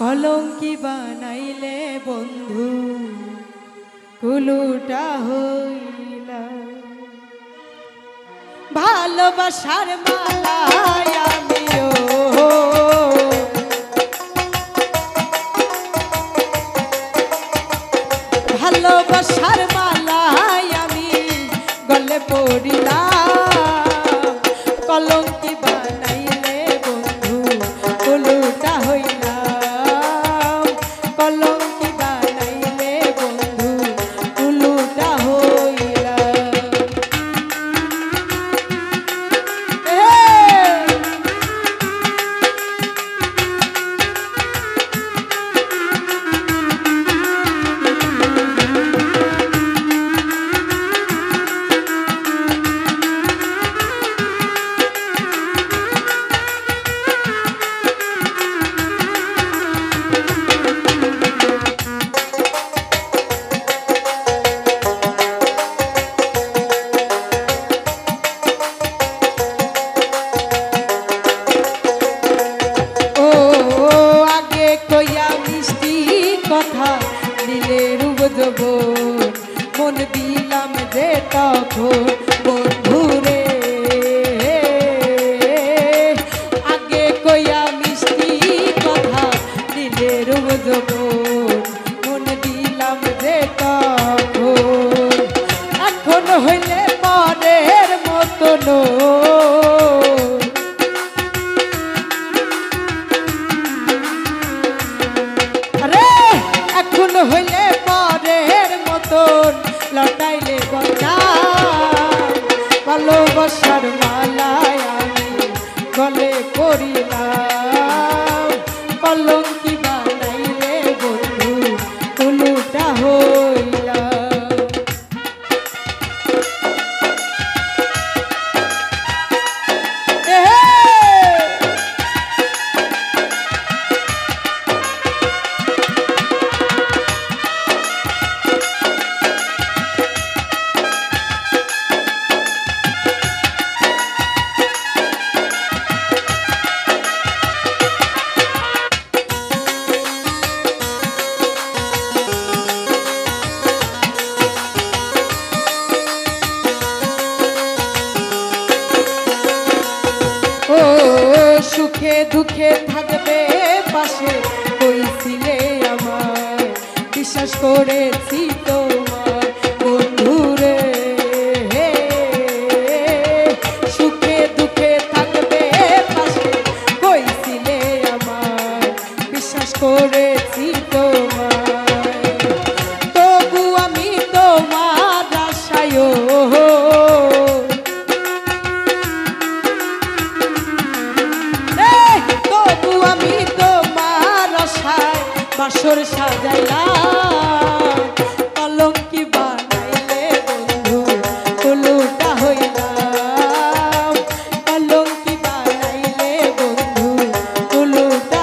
কলঙ্কি বানাইলে বন্ধু কুলুটা হইলা ভালোবাসার মালায় আমিও ভালোবাসার মালায় আমি গলে পড়িলাম কলঙ্কি বানাইলে বন্ধু কুলুটা হইলাম কলঙ্কি বানাইলে বন্ধু কুলুটা হইলাম মন দিলাম যে তখন বন্ধুরে আগে কইয়া মিষ্টি কথা দিলের বুঝবন মন দিলাম যে তখন এখন হইলে মনের মতন আরে এখন হইলে লটাইলে বললাম ভালোবাসার মালায় আমি গলে পড়িলাম কলঙ্কি বানাইলে বন্ধু কুলুটা হইলাম সুখে দুঃখে থাকবে পাশে কইছিলে আমায় বিশ্বাস করেছি তোমার বন্ধুরে সুখে দুঃখে থাকবে পাশে কইছিলে আমায় বিশ্বাস করেছি তোমায় তবু আমি তোমার আশায় বাসর সাজাইলাম কলঙ্কি বানাইলে বন্ধু কুলুটা হইলাম কলঙ্কি বানাইলে বন্ধু কুলুটা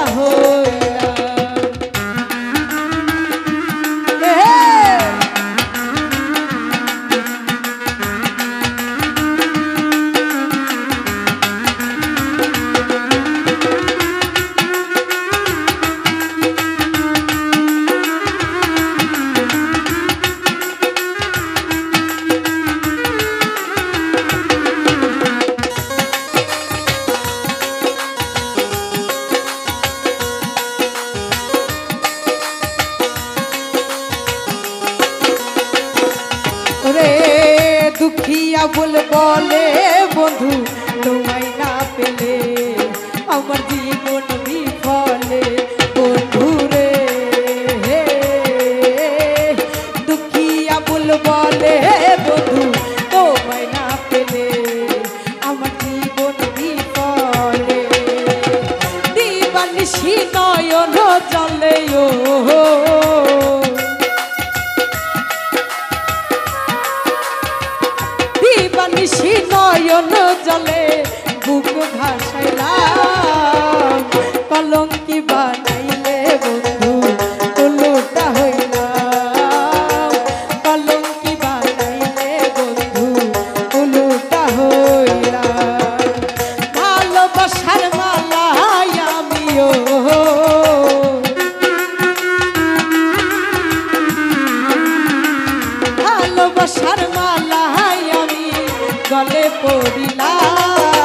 দুঃখিয়া বলে বন্ধু তোমায় না পেলে আমার জীবন বিফলে বন্ধুরে দুঃখিয়া বলে বন্ধু তোমায় না পেলে আমার জীবন বিফলে দিবানিশি নয়ন জলে নিশি নয়ন জলে বুক ভাসাইলাম কলঙ্কি বানাইলে বন্ধু কুলুটা হইলাম কলঙ্কি বানাইলে বন্ধু কুলুটা হইলাম ভালোবাসার মালায় আমিও গলে পড়িলাম